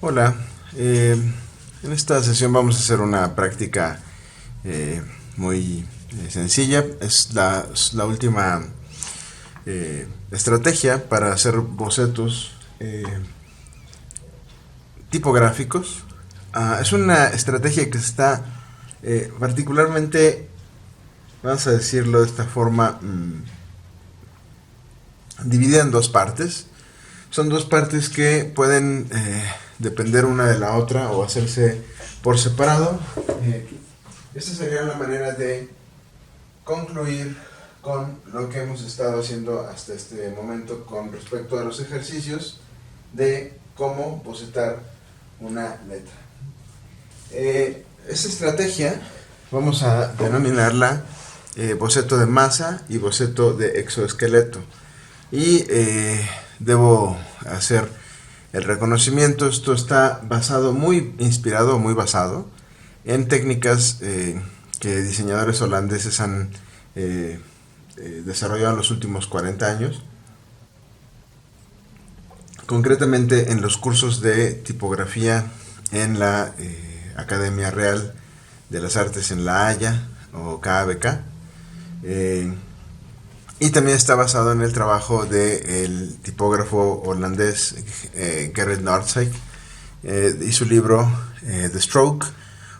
Hola, en esta sesión vamos a hacer una práctica muy sencilla. Es la última estrategia para hacer bocetos tipográficos. Es una estrategia que está particularmente, vamos a decirlo de esta forma, dividida en dos partes. Son dos partes que pueden depender una de la otra o hacerse por separado. Esta sería la manera de concluir con lo que hemos estado haciendo hasta este momento con respecto a los ejercicios de cómo bocetar una letra. Esta estrategia vamos a denominarla boceto de masa y boceto de exoesqueleto. Y debo hacer el reconocimiento, esto está muy basado en técnicas que diseñadores holandeses han desarrollado en los últimos 40 años, concretamente en los cursos de tipografía en la Academia Real de las Artes en La Haya o KABK. Y también está basado en el trabajo del tipógrafo holandés Gerrit Noordzijk y su libro The Stroke,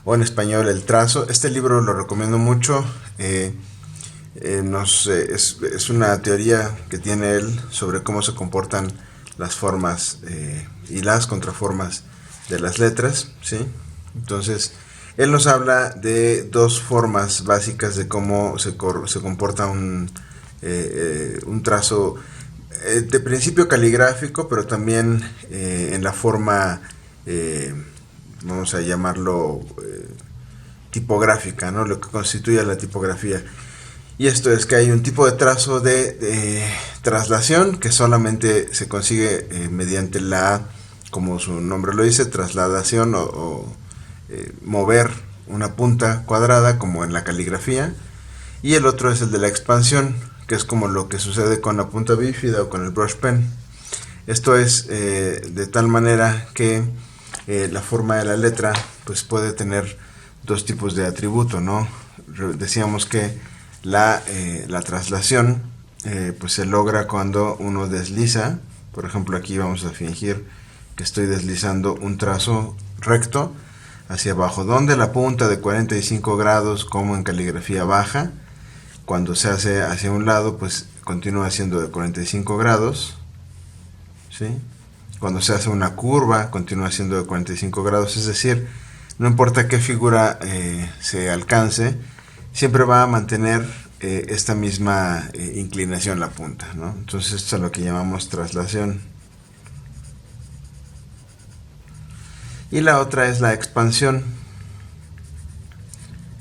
o en español El Trazo. Este libro lo recomiendo mucho. Es una teoría que tiene él sobre cómo se comportan las formas y las contraformas de las letras, ¿sí? Entonces, él nos habla de dos formas básicas de cómo se comporta un trazo de principio caligráfico, pero también en la forma, vamos a llamarlo tipográfica, ¿no? Lo que constituye la tipografía. Y esto es que hay un tipo de trazo de traslación que solamente se consigue mediante como su nombre lo dice, trasladación o mover una punta cuadrada, como en la caligrafía. Y el otro es el de la expansión, que es como lo que sucede con la punta bífida o con el brush pen. Esto es de tal manera que la forma de la letra pues puede tener dos tipos de atributo, ¿no? Decíamos que la traslación pues se logra cuando uno desliza. Por ejemplo, aquí vamos a fingir que estoy deslizando un trazo recto hacia abajo, donde la punta de 45 grados, como en caligrafía baja, cuando se hace hacia un lado, pues continúa siendo de 45 grados, ¿sí? Cuando se hace una curva, continúa siendo de 45 grados, es decir, no importa qué figura se alcance, siempre va a mantener esta misma inclinación la punta, ¿no? Entonces esto es lo que llamamos traslación. Y la otra es la expansión,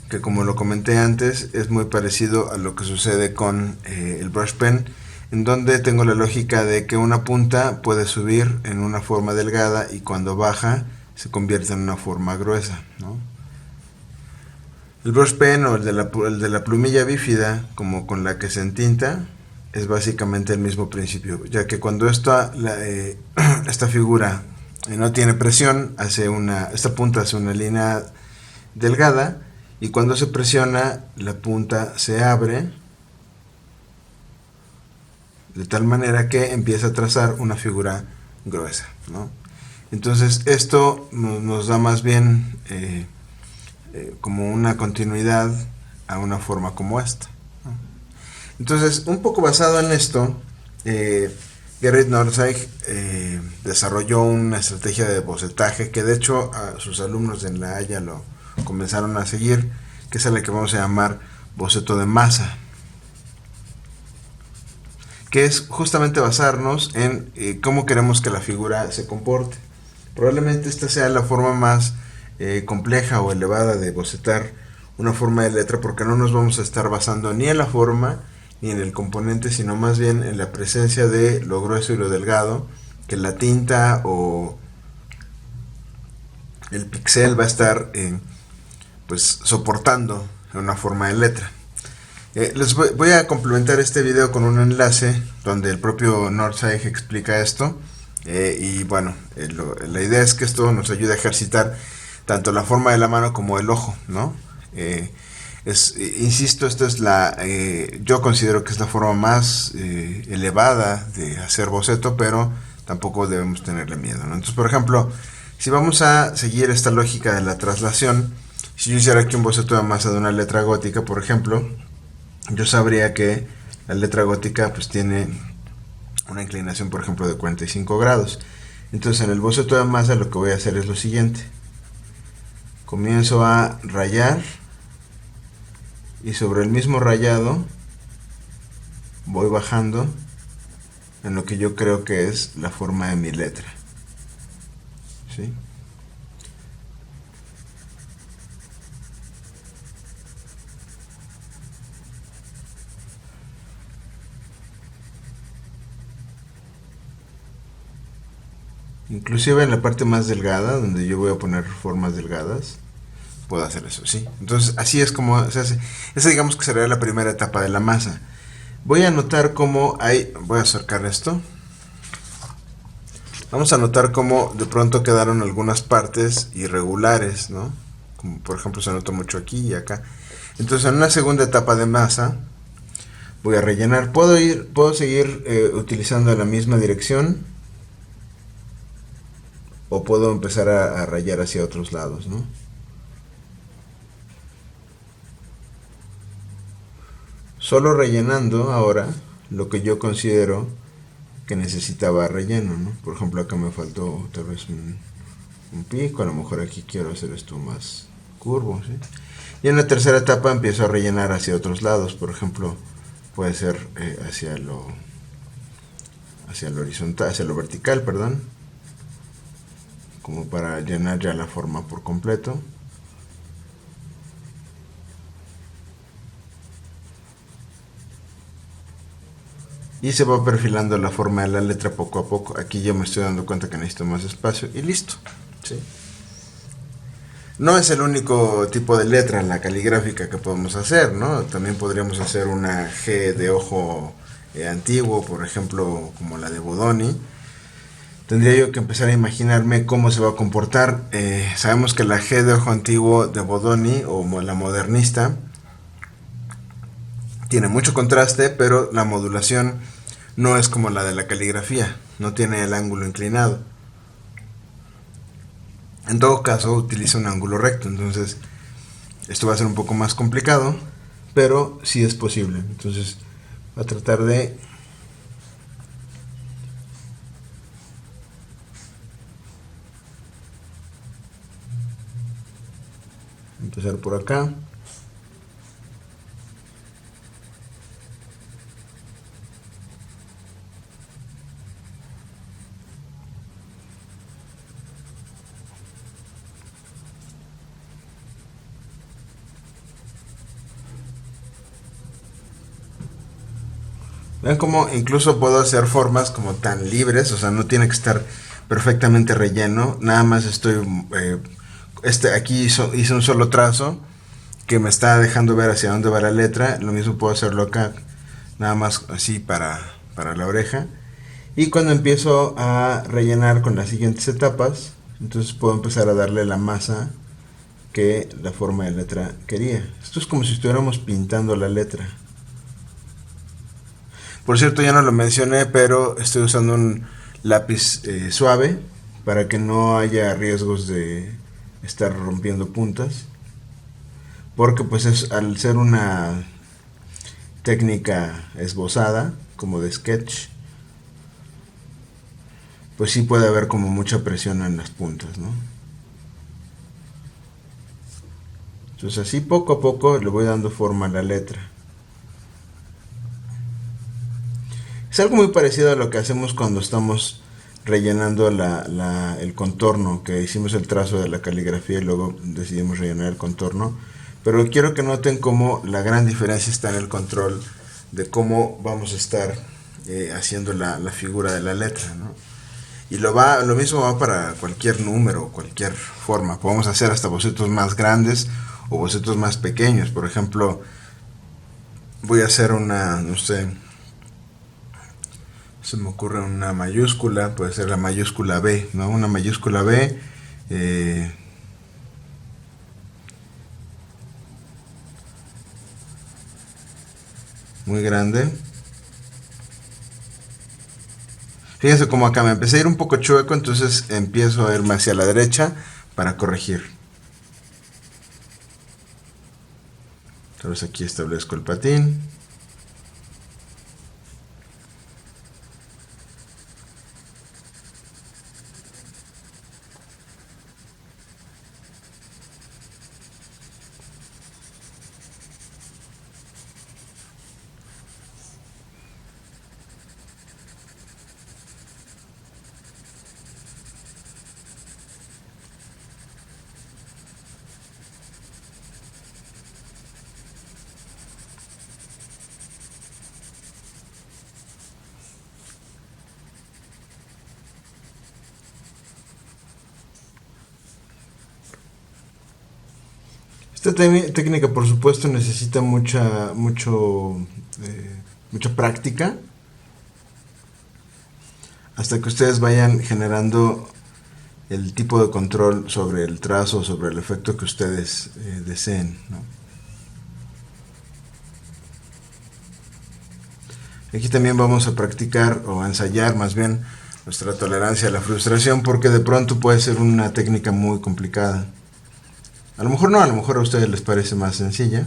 que como lo comenté antes, es muy parecido a lo que sucede con el brush pen, en donde tengo la lógica de que una punta puede subir en una forma delgada y cuando baja se convierte en una forma gruesa, ¿no? El brush pen o el de la plumilla bífida, como con la que se entinta, es básicamente el mismo principio, ya que cuando esta figura no tiene presión, esta punta hace una línea delgada, y cuando se presiona la punta se abre de tal manera que empieza a trazar una figura gruesa, ¿no? Entonces esto nos da más bien como una continuidad a una forma como esta, ¿no? Entonces, un poco basado en esto, Gerrit Noordzijk desarrolló una estrategia de bocetaje que de hecho a sus alumnos en La Haya lo comenzaron a seguir, que es la que vamos a llamar boceto de masa, que es justamente basarnos en cómo queremos que la figura se comporte. Probablemente esta sea la forma más compleja o elevada de bocetar una forma de letra, porque no nos vamos a estar basando ni en la forma ni en el componente, sino más bien en la presencia de lo grueso y lo delgado, que la tinta o el pixel va a estar pues soportando una forma de letra. Les voy a complementar este video con un enlace donde el propio Noordzijk explica esto, Y bueno, la idea es que esto nos ayude a ejercitar tanto la forma de la mano como el ojo, ¿no? Insisto, esta es yo considero que es la forma más elevada de hacer boceto, pero tampoco debemos tenerle miedo, ¿no? Entonces, por ejemplo, si vamos a seguir esta lógica de la traslación, si yo hiciera aquí un boceto de masa de una letra gótica, por ejemplo, yo sabría que la letra gótica pues tiene una inclinación, por ejemplo, de 45 grados. Entonces, en el boceto de masa lo que voy a hacer es lo siguiente. Comienzo a rayar y sobre el mismo rayado voy bajando en lo que yo creo que es la forma de mi letra, ¿sí? Inclusive en la parte más delgada, donde yo voy a poner formas delgadas, puedo hacer eso, ¿sí? Entonces así es como se hace. Esa digamos que sería la primera etapa de la masa. Voy a notar cómo voy a acercar esto. Vamos a notar cómo de pronto quedaron algunas partes irregulares, ¿no? Como por ejemplo se nota mucho aquí y acá. Entonces en una segunda etapa de masa voy a rellenar. Puedo seguir utilizando la misma dirección o puedo empezar a rayar hacia otros lados, ¿no? Solo rellenando ahora lo que yo considero que necesitaba relleno, ¿no? Por ejemplo, acá me faltó tal vez un pico, a lo mejor aquí quiero hacer esto más curvo, ¿sí? Y en la tercera etapa empiezo a rellenar hacia otros lados, por ejemplo, puede ser hacia lo horizontal, hacia lo vertical, perdón, como para llenar ya la forma por completo. Y se va perfilando la forma de la letra poco a poco. Aquí yo me estoy dando cuenta que necesito más espacio y listo, ¿sí? No es el único tipo de letra en la caligráfica que podemos hacer, ¿no? También podríamos hacer una G de ojo antiguo, por ejemplo, como la de Bodoni. Tendría yo que empezar a imaginarme cómo se va a comportar. Sabemos que la G de ojo antiguo de Bodoni, o la modernista, tiene mucho contraste, pero la modulación no es como la de la caligrafía, no tiene el ángulo inclinado. En todo caso, utiliza un ángulo recto, entonces esto va a ser un poco más complicado, pero sí es posible. Entonces, voy a tratar de empezar por acá. Vean cómo incluso puedo hacer formas como tan libres, o sea, no tiene que estar perfectamente relleno, nada más estoy, aquí hice un solo trazo que me está dejando ver hacia dónde va la letra, lo mismo puedo hacerlo acá, nada más así para la oreja, y cuando empiezo a rellenar con las siguientes etapas, entonces puedo empezar a darle la masa que la forma de letra quería. Esto es como si estuviéramos pintando la letra. Por cierto, ya no lo mencioné, pero estoy usando un lápiz suave para que no haya riesgos de estar rompiendo puntas. Porque pues al ser una técnica esbozada, como de sketch, pues sí puede haber como mucha presión en las puntas, ¿no? Entonces así poco a poco le voy dando forma a la letra. Es algo muy parecido a lo que hacemos cuando estamos rellenando el contorno, que hicimos el trazo de la caligrafía y luego decidimos rellenar el contorno. Pero quiero que noten cómo la gran diferencia está en el control de cómo vamos a estar haciendo la figura de la letra, ¿no? Y lo mismo va para cualquier número, cualquier forma. Podemos hacer hasta bocetos más grandes o bocetos más pequeños. Por ejemplo, voy a hacer no sé, Se me ocurre una mayúscula, puede ser la mayúscula B, ¿no? Una mayúscula B, muy grande. Fíjense como acá me empecé a ir un poco chueco, entonces empiezo a irme hacia la derecha para corregir. Entonces aquí establezco el patín. Esta técnica, por supuesto, necesita mucha práctica hasta que ustedes vayan generando el tipo de control sobre el trazo, sobre el efecto que ustedes deseen, ¿no? Aquí también vamos a practicar o a ensayar más bien nuestra tolerancia a la frustración, porque de pronto puede ser una técnica muy complicada. A lo mejor no, a lo mejor a ustedes les parece más sencilla.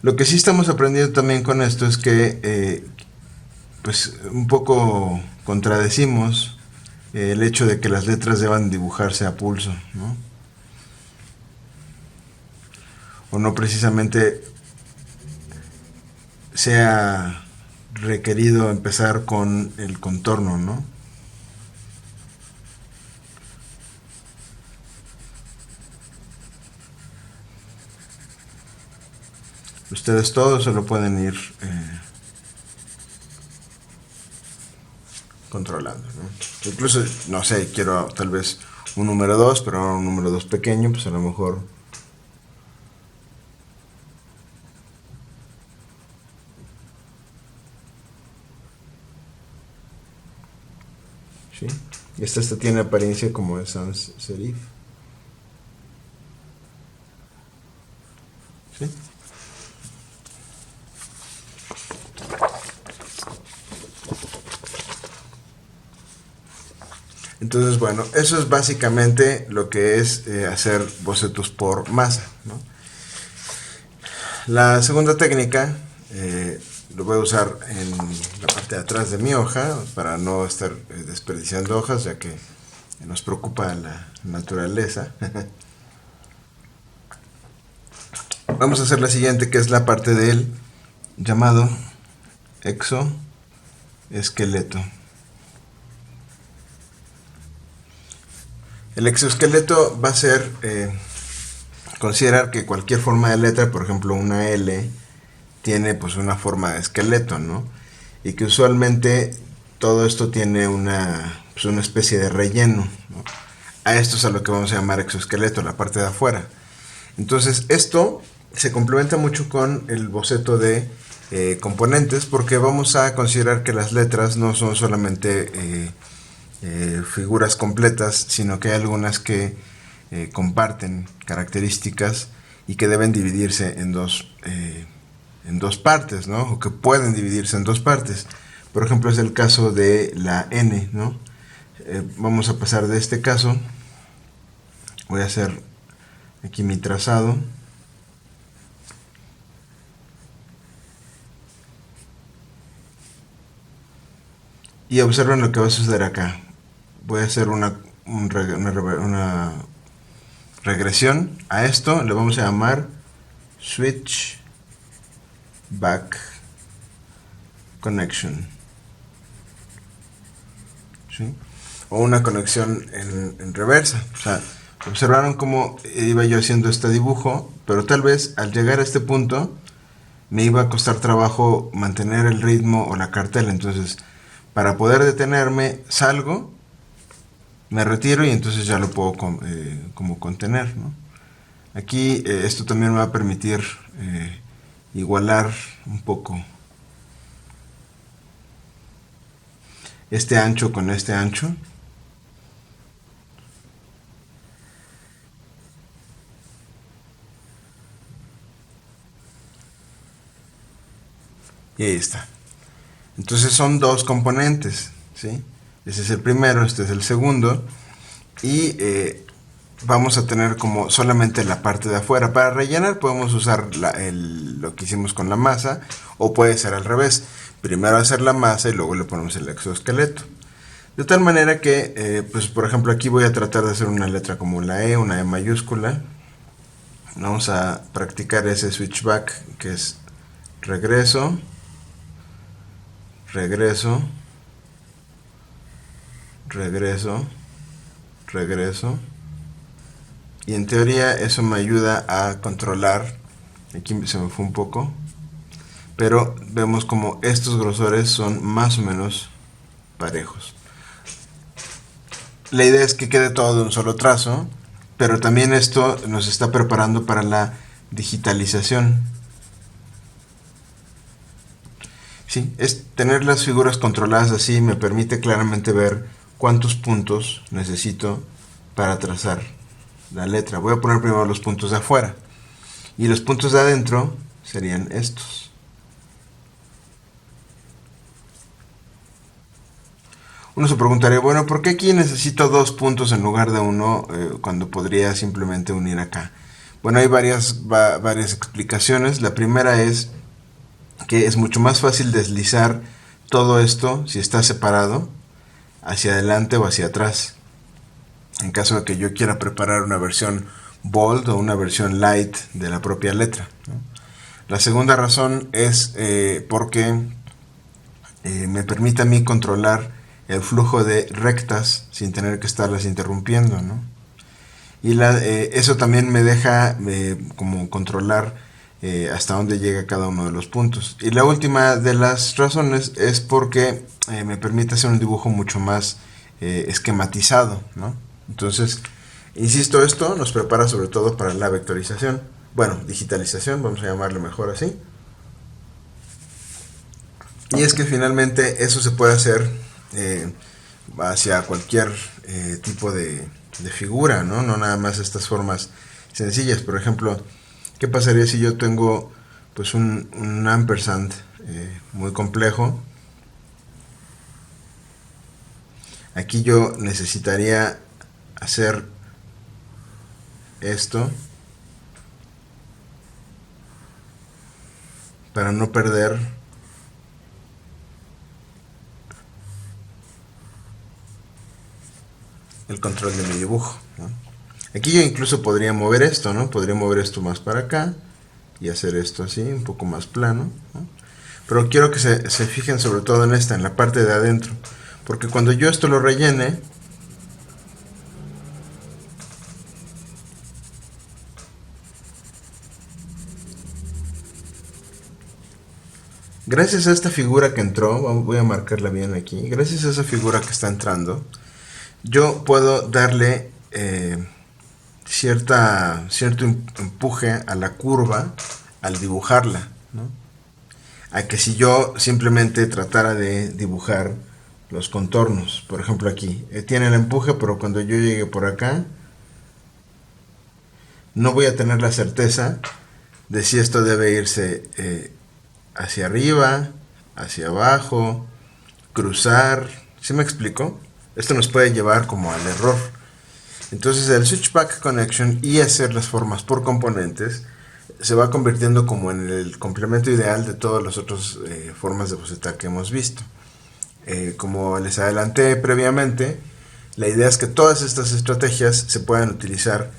Lo que sí estamos aprendiendo también con esto es que pues un poco contradecimos el hecho de que las letras deban dibujarse a pulso, ¿no? O no precisamente sea requerido empezar con el contorno, ¿no? Ustedes todos se lo pueden ir controlando, ¿no? Incluso, no sé, quiero tal vez un número 2, pero ahora un número 2 pequeño, pues a lo mejor ¿sí? Y esta tiene apariencia como de sans serif, ¿sí? Entonces, bueno, eso es básicamente lo que es hacer bocetos por masa, ¿no? La segunda técnica lo voy a usar en la parte de atrás de mi hoja para no estar desperdiciando hojas, ya que nos preocupa la naturaleza. Vamos a hacer la siguiente, que es la parte del llamado exoesqueleto. El exoesqueleto va a ser considerar que cualquier forma de letra, por ejemplo una L, tiene pues una forma de esqueleto, ¿no? Y que usualmente todo esto tiene una especie de relleno, ¿no? A esto es a lo que vamos a llamar exoesqueleto, la parte de afuera. Entonces esto se complementa mucho con el boceto de componentes, porque vamos a considerar que las letras no son solamente figuras completas, sino que hay algunas que comparten características y que deben dividirse en dos partes, ¿no? O que pueden dividirse en dos partes. Por ejemplo, es el caso de la N, ¿no? Vamos a pasar de este caso. Voy a hacer aquí mi trazado. Y observen lo que va a suceder acá. Voy a hacer una regresión a esto. Le vamos a llamar switch back connection, ¿sí? O una conexión en reversa. O sea, observaron cómo iba yo haciendo este dibujo, pero tal vez al llegar a este punto me iba a costar trabajo mantener el ritmo o la cartela. Entonces, para poder detenerme, salgo, me retiro y entonces ya lo puedo como contener, ¿no? Aquí esto también me va a permitir igualar un poco este ancho con este ancho. Y ahí está. Entonces son dos componentes, ¿sí? Ese es el primero, este es el segundo. Y vamos a tener como solamente la parte de afuera. Para rellenar podemos usar lo que hicimos con la masa, o puede ser al revés. Primero hacer la masa y luego le ponemos el exoesqueleto. De tal manera que, pues por ejemplo aquí voy a tratar de hacer una letra como una E mayúscula. Vamos a practicar ese switchback que es regreso, regreso, regreso, regreso. Y en teoría eso me ayuda a controlar. Aquí se me fue un poco, pero vemos como estos grosores son más o menos parejos. La idea es que quede todo de un solo trazo, pero también esto nos está preparando para la digitalización. Sí, es tener las figuras controladas así me permite claramente ver cuántos puntos necesito para trazar la letra. Voy a poner primero los puntos de afuera, y los puntos de adentro serían estos. Uno se preguntaría, bueno, ¿por qué aquí necesito dos puntos en lugar de uno cuando podría simplemente unir acá? Bueno, hay varias explicaciones. La primera es que es mucho más fácil deslizar todo esto si está separado hacia adelante o hacia atrás. En caso de que yo quiera preparar una versión bold o una versión light de la propia letra, ¿no? La segunda razón es porque me permite a mí controlar el flujo de rectas sin tener que estarlas interrumpiendo, ¿no? Y eso también me deja como controlar hasta dónde llega cada uno de los puntos. Y la última de las razones es porque me permite hacer un dibujo mucho más esquematizado, ¿no? Entonces, insisto, esto nos prepara sobre todo para la vectorización. Bueno, digitalización, vamos a llamarlo mejor así. Y es que finalmente eso se puede hacer hacia cualquier tipo de figura, ¿no? No nada más estas formas sencillas. Por ejemplo, ¿qué pasaría si yo tengo pues un ampersand muy complejo? Aquí yo necesitaría hacer esto para no perder el control de mi dibujo, ¿no? Aquí yo incluso podría mover esto, ¿no? Podría mover esto más para acá y hacer esto así, un poco más plano, ¿no? Pero quiero que se fijen sobre todo en esta, en la parte de adentro, porque cuando yo esto lo rellene, gracias a esta figura que entró, voy a marcarla bien aquí, gracias a esa figura que está entrando, yo puedo darle cierto empuje a la curva al dibujarla, ¿no? A que si yo simplemente tratara de dibujar los contornos, por ejemplo aquí, tiene el empuje, pero cuando yo llegue por acá, no voy a tener la certeza de si esto debe irse hacia arriba, hacia abajo, cruzar. ¿Sí me explico? Esto nos puede llevar como al error. Entonces el switchback connection y hacer las formas por componentes se va convirtiendo como en el complemento ideal de todas las otras formas de bocetar que hemos visto. Como les adelanté previamente, la idea es que todas estas estrategias se puedan utilizar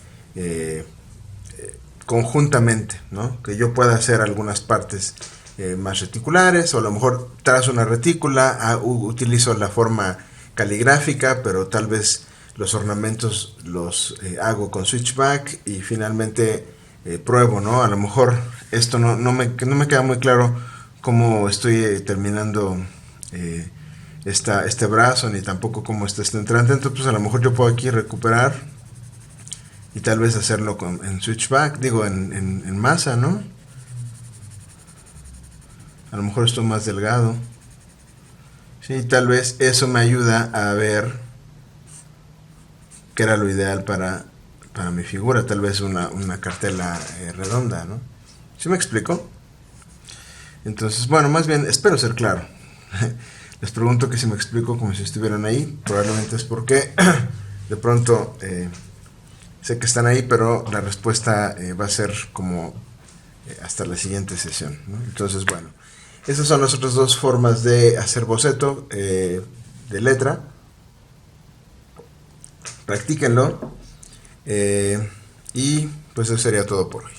conjuntamente, ¿no? Que yo pueda hacer algunas partes más reticulares, o a lo mejor trazo una retícula, utilizo la forma caligráfica, pero tal vez los ornamentos los hago con switchback y finalmente pruebo, ¿no? A lo mejor esto no me queda muy claro cómo estoy terminando este brazo, ni tampoco cómo está este entrante, entonces pues a lo mejor yo puedo aquí recuperar y tal vez hacerlo en switchback, digo en masa, ¿no? A lo mejor estoy más delgado. Sí, tal vez eso me ayuda a ver qué era lo ideal para mi figura. Tal vez una cartela redonda, ¿no? ¿Sí me explico? Entonces, bueno, más bien espero ser claro. Les pregunto que si me explico como si estuvieran ahí. Probablemente es porque de pronto sé que están ahí, pero la respuesta va a ser como hasta la siguiente sesión, ¿no? Entonces, bueno, esas son las otras dos formas de hacer boceto de letra. Practíquenlo y pues eso sería todo por hoy.